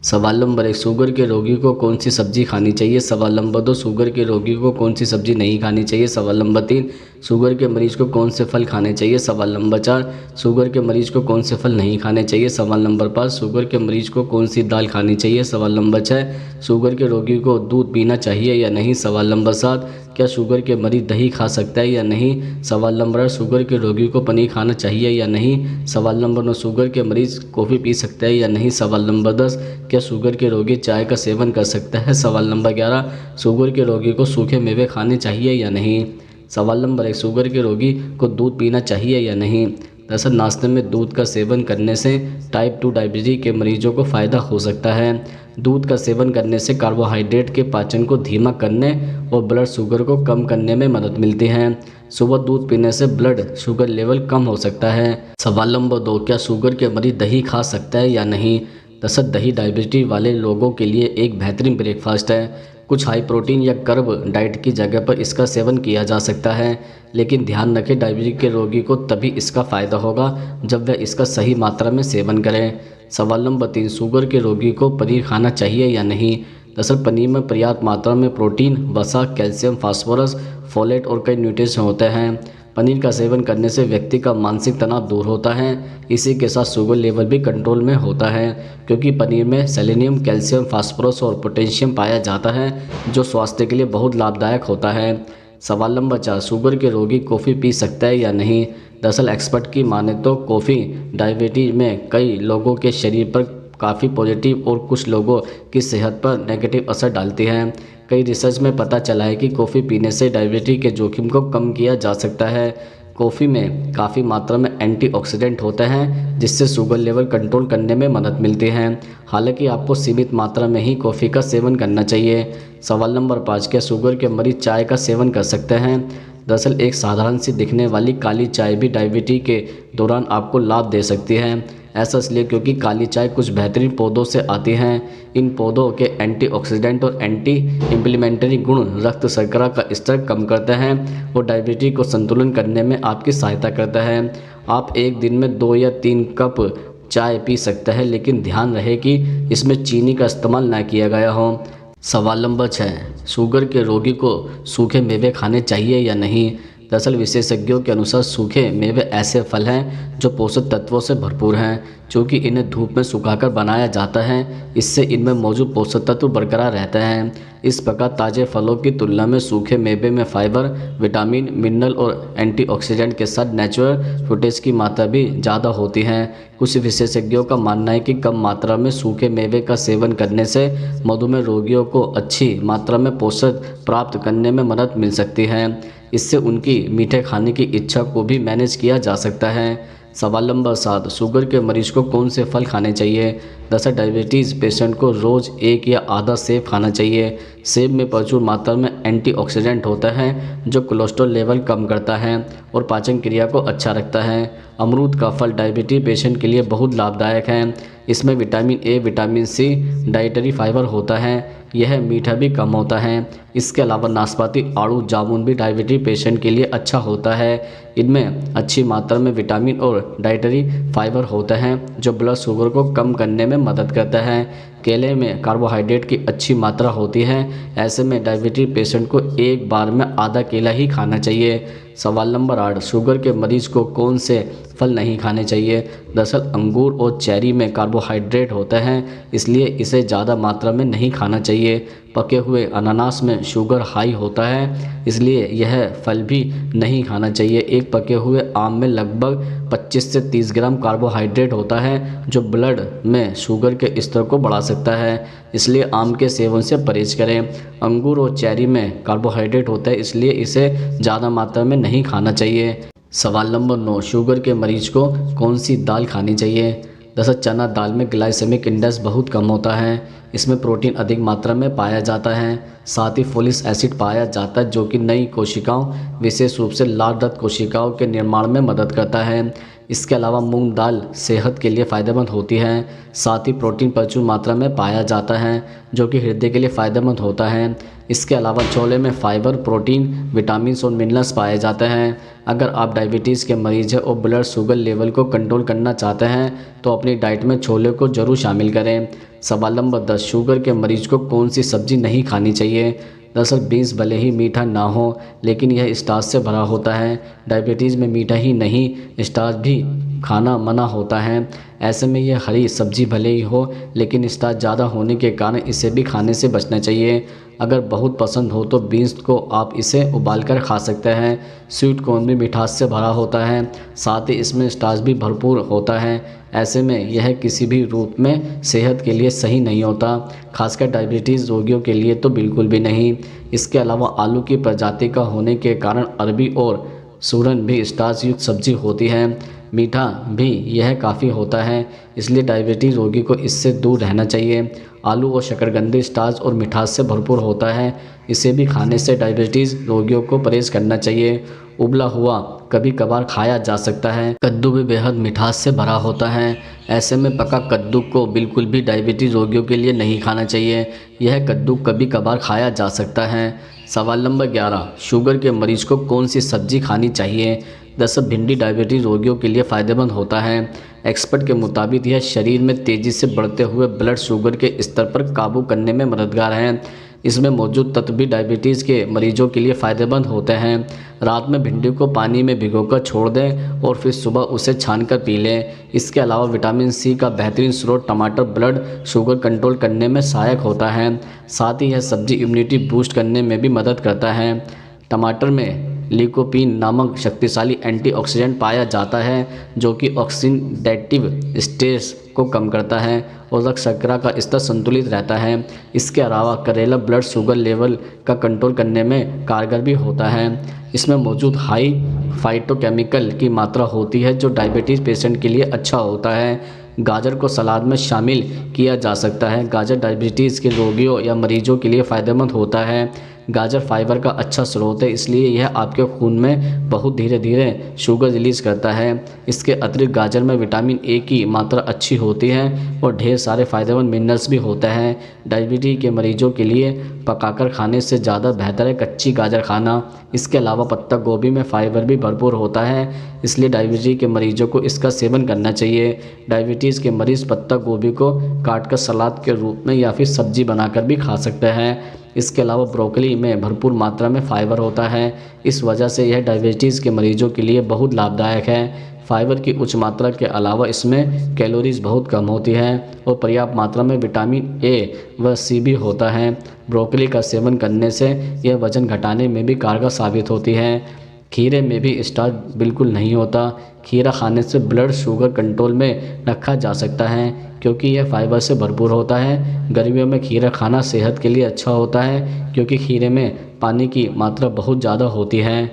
सवाल number 1, sugar के रोगी को कौन सी सब्जी खानी चाहिए। सवाल नंबर 2, शुगर के रोगी को कौन सी सब्जी नहीं खानी चाहिए। सवाल नंबर 3, शुगर के मरीज को कौन से फल खाने चाहिए। सवाल नंबर 4, शुगर के मरीज को कौन से फल नहीं खाने चाहिए। सवाल नंबर 5, शुगर के मरीज को कौन सी दाल खानी चाहिए। सवाल नंबर 6, शुगर के रोगी को दूध पीना चाहिए या नहीं। सवाल नंबर 7, क्या शुगर के मरीज दही खा सकता है या नहीं। सवाल नंबर 8, शुगर के रोगी को पनीर खाना चाहिए या नहीं। सवाल नंबर 9, शुगर के मरीज कॉफ़ी पी सकता है या नहीं। सवाल नंबर 10, क्या शुगर के रोगी चाय का सेवन कर सकता है। सवाल नंबर 11, शुगर के रोगी को सूखे मेवे खाने चाहिए या नहीं। सवाल नंबर 1, शुगर के रोगी को दूध पीना चाहिए या नहीं। दरअसल नाश्ते में दूध का सेवन करने से टाइप 2 डायबिटीज के मरीजों को फ़ायदा हो सकता है। दूध का सेवन करने से कार्बोहाइड्रेट के पाचन को धीमा करने और ब्लड शुगर को कम करने में मदद मिलती है। सुबह दूध पीने से ब्लड शुगर लेवल कम हो सकता है। सवाल नंबर 2, क्या शुगर के मरीज दही खा सकता है या नहीं। दरअसल दही डायबिटीज वाले लोगों के लिए एक बेहतरीन ब्रेकफास्ट है। कुछ हाई प्रोटीन या कर्ब डाइट की जगह पर इसका सेवन किया जा सकता है, लेकिन ध्यान रखें डायबिटीज के रोगी को तभी इसका फ़ायदा होगा जब वह इसका सही मात्रा में सेवन करें। सवाल नंबर 3, शुगर के रोगी को पनीर खाना चाहिए या नहीं। दरअसल पनीर में पर्याप्त मात्रा में प्रोटीन, वसा, कैल्शियम, फास्फोरस, फोलेट और कई न्यूट्रिएंट्स होते हैं। पनीर का सेवन करने से व्यक्ति का मानसिक तनाव दूर होता है। इसी के साथ शुगर लेवल भी कंट्रोल में होता है, क्योंकि पनीर में सेलेनियम, कैल्शियम, फास्फोरस और पोटेशियम पाया जाता है, जो स्वास्थ्य के लिए बहुत लाभदायक होता है। सवाल नंबर 4, शुगर के रोगी कॉफ़ी पी सकता है या नहीं। दरअसल एक्सपर्ट की माने तो कॉफ़ी डायबिटीज में कई लोगों के शरीर पर काफ़ी पॉजिटिव और कुछ लोगों की सेहत पर नेगेटिव असर डालती है। कई रिसर्च में पता चला है कि कॉफ़ी पीने से डायबिटीज के जोखिम को कम किया जा सकता है। कॉफ़ी में काफ़ी मात्रा में एंटीऑक्सीडेंट होते हैं, जिससे शुगर लेवल कंट्रोल करने में मदद मिलती है। हालांकि आपको सीमित मात्रा में ही कॉफ़ी का सेवन करना चाहिए। सवाल नंबर 5, क्या शुगर के मरीज चाय का सेवन कर सकते हैं। दरअसल एक साधारण सी दिखने वाली काली चाय भी डायबिटीज के दौरान आपको लाभ दे सकती है। ऐसा इसलिए क्योंकि काली चाय कुछ बेहतरीन पौधों से आती हैं। इन पौधों के एंटीऑक्सीडेंट और एंटी इंप्लीमेंटरी गुण रक्त शर्करा का स्तर कम करते हैं और डायबिटीज को संतुलन करने में आपकी सहायता करता है। आप एक दिन में 2 या 3 कप चाय पी सकते हैं, लेकिन ध्यान रहे कि इसमें चीनी का इस्तेमाल ना किया गया हो। सवाल नंबर 6, शुगर के रोगी को सूखे मेवे खाने चाहिए या नहीं। दरअसल विशेषज्ञों के अनुसार सूखे मेवे ऐसे फल हैं जो पोषक तत्वों से भरपूर हैं। चूँकि इन्हें धूप में सुखाकर बनाया जाता है, इससे इनमें मौजूद पोषक तत्व बरकरार रहते हैं। इस प्रकार ताज़े फलों की तुलना में सूखे मेवे में फाइबर, विटामिन, मिनरल और एंटीऑक्सीडेंट के साथ नेचुरल फुटेज की मात्रा भी ज़्यादा होती है। कुछ विशेषज्ञों का मानना है कि कम मात्रा में सूखे मेवे का सेवन करने से मधुमेह रोगियों को अच्छी मात्रा में पोषक प्राप्त करने में मदद मिल सकती है। इससे उनकी मीठे खाने की इच्छा को भी मैनेज किया जा सकता है। सवाल नंबर 7, शुगर के मरीज को कौन से फल खाने चाहिए। दरअसल डायबिटीज़ पेशेंट को रोज़ 1 या आधा सेब खाना चाहिए। सेब में प्रचुर मात्रा में एंटीऑक्सीडेंट होता है, जो कोलेस्ट्रॉल लेवल कम करता है और पाचन क्रिया को अच्छा रखता है। अमरूद का फल डायबिटीज पेशेंट के लिए बहुत लाभदायक है। इसमें vitamin A, vitamin C, dietary fibre होता है। यह मीठा भी कम होता है। इसके अलावा नाशपाती, आड़ू, जामुन भी डायबिटीज पेशेंट के लिए अच्छा होता है। इनमें अच्छी मात्रा में विटामिन और डाइटरी फाइबर होते हैं, जो ब्लड शुगर को कम करने में मदद करता है। केले में कार्बोहाइड्रेट की अच्छी मात्रा होती है। ऐसे में डायबिटीज पेशेंट को एक बार में आधा केला ही खाना चाहिए। सवाल नंबर 8, शुगर के मरीज को कौन से फल नहीं खाने चाहिए। दरअसल अंगूर और चेरी में कार्बोहाइड्रेट होता है, इसलिए इसे ज़्यादा मात्रा में नहीं खाना चाहिए। पके हुए अनानास में शुगर हाई होता है, इसलिए यह फल भी नहीं खाना चाहिए। एक पके हुए आम में लगभग 25 से 30 ग्राम कार्बोहाइड्रेट होता है, जो ब्लड में शुगर के स्तर को बढ़ा सकता है, इसलिए आम के सेवन से परहेज करें। अंगूर और चेरी में कार्बोहाइड्रेट होता है, इसलिए इसे ज़्यादा मात्रा में नहीं खाना चाहिए। सवाल नंबर 9, शुगर के मरीज को कौन सी दाल खानी चाहिए। दरअसल चना दाल में ग्लाइसेमिक इंडेक्स बहुत कम होता है। इसमें प्रोटीन अधिक मात्रा में पाया जाता है, साथ ही फोलिक एसिड पाया जाता है, जो कि नई कोशिकाओं, विशेष रूप से लाल रक्त कोशिकाओं के निर्माण में मदद करता है। इसके अलावा मूंग दाल सेहत के लिए फ़ायदेमंद होती है। साथ ही प्रोटीन प्रचुर मात्रा में पाया जाता है, जो कि हृदय के लिए फ़ायदेमंद होता है। इसके अलावा छोले में फाइबर, प्रोटीन, विटामिन और मिनरल्स पाए जाते हैं। अगर आप डायबिटीज़ के मरीज हैं और ब्लड शुगर लेवल को कंट्रोल करना चाहते हैं, तो अपनी डाइट में छोले को ज़रूर शामिल करें। सवाल नंबर 10, शुगर के मरीज को कौन सी सब्जी नहीं खानी चाहिए? दरअसल बीन्स भले ही मीठा ना हो लेकिन यह स्टार्च से भरा होता है। डायबिटीज़ में मीठा ही नहीं स्टार्च भी खाना मना होता है। ऐसे में यह हरी सब्जी भले ही हो लेकिन स्टार्च ज़्यादा होने के कारण इसे भी खाने से बचना चाहिए। अगर बहुत पसंद हो तो बीन्स को आप इसे उबालकर खा सकते हैं। स्वीट कॉर्न भी मिठास से भरा होता है, साथ ही इसमें स्टार्च भी भरपूर होता है। ऐसे में यह किसी भी रूप में सेहत के लिए सही नहीं होता, खासकर डायबिटीज़ रोगियों के लिए तो बिल्कुल भी नहीं। इसके अलावा आलू की प्रजाति का होने के कारण अरबी और सूरन भी स्टार्च युक्त सब्जी होती है। मीठा भी यह काफ़ी होता है, इसलिए डायबिटीज़ रोगी को इससे दूर रहना चाहिए। आलू और शकरकंदी स्टार्च और मिठास से भरपूर होता है, इसे भी खाने से डायबिटीज़ रोगियों को परहेज़ करना चाहिए। उबला हुआ कभी कभार खाया जा सकता है। कद्दू भी बेहद मिठास से भरा होता है, ऐसे में पका कद्दू को बिल्कुल भी डायबिटीज़ रोगियों के लिए नहीं खाना चाहिए। यह कद्दू कभी कभार खाया जा सकता है। सवाल नंबर 11, शुगर के मरीज को कौन सी सब्जी खानी चाहिए? दरअसल भिंडी डायबिटीज़ रोगियों के लिए फ़ायदेमंद होता है। एक्सपर्ट के मुताबिक यह शरीर में तेज़ी से बढ़ते हुए ब्लड शुगर के स्तर पर काबू करने में मददगार है। इसमें मौजूद तत्व भी डायबिटीज़ के मरीजों के लिए फ़ायदेमंद होते हैं। रात में भिंडी को पानी में भिगोकर छोड़ दें और फिर सुबह उसे छानकर पी लें। इसके अलावा विटामिन सी का बेहतरीन स्रोत टमाटर ब्लड शुगर कंट्रोल करने में सहायक होता है। साथ ही यह सब्जी इम्यूनिटी बूस्ट करने में भी मदद करता है। टमाटर में लिकोपीन नामक शक्तिशाली एंटीऑक्सीडेंट पाया जाता है जो कि ऑक्सीडेटिव स्ट्रेस को कम करता है और रक्त शर्करा का स्तर संतुलित रहता है। इसके अलावा करेला ब्लड शुगर लेवल का कंट्रोल करने में कारगर भी होता है। इसमें मौजूद हाई फाइटोकेमिकल की मात्रा होती है जो डायबिटीज़ पेशेंट के लिए अच्छा होता है। गाजर को सलाद में शामिल किया जा सकता है। गाजर डायबिटीज़ के रोगियों या मरीजों के लिए फ़ायदेमंद होता है। गाजर फाइबर का अच्छा स्रोत है, इसलिए यह आपके खून में बहुत धीरे धीरे शुगर रिलीज़ करता है। इसके अतिरिक्त गाजर में विटामिन ए की मात्रा अच्छी होती है और ढेर सारे फ़ायदेमंद मिनरल्स भी होते हैं। डायबिटीज़ के मरीजों के लिए पकाकर खाने से ज़्यादा बेहतर है कच्ची गाजर खाना। इसके अलावा पत्ता गोभी में फाइबर भी भरपूर होता है, इसलिए डायबिटीज़ के मरीजों को इसका सेवन करना चाहिए। डायबिटीज़ के मरीज़ पत्ता गोभी को काटकर सलाद के रूप में या फिर सब्जी बनाकर भी खा सकते हैं। इसके अलावा ब्रोकली में भरपूर मात्रा में फाइबर होता है, इस वजह से यह डायबिटीज़ के मरीजों के लिए बहुत लाभदायक है। फाइबर की उच्च मात्रा के अलावा इसमें कैलोरीज बहुत कम होती है और पर्याप्त मात्रा में विटामिन ए व सी भी होता है। ब्रोकली का सेवन करने से यह वजन घटाने में भी कारगर साबित होती है। खीरे में भी स्टार्च बिल्कुल नहीं होता। खीरा खाने से ब्लड शुगर कंट्रोल में रखा जा सकता है क्योंकि यह फाइबर से भरपूर होता है। गर्मियों में खीरा खाना सेहत के लिए अच्छा होता है क्योंकि खीरे में पानी की मात्रा बहुत ज़्यादा होती है।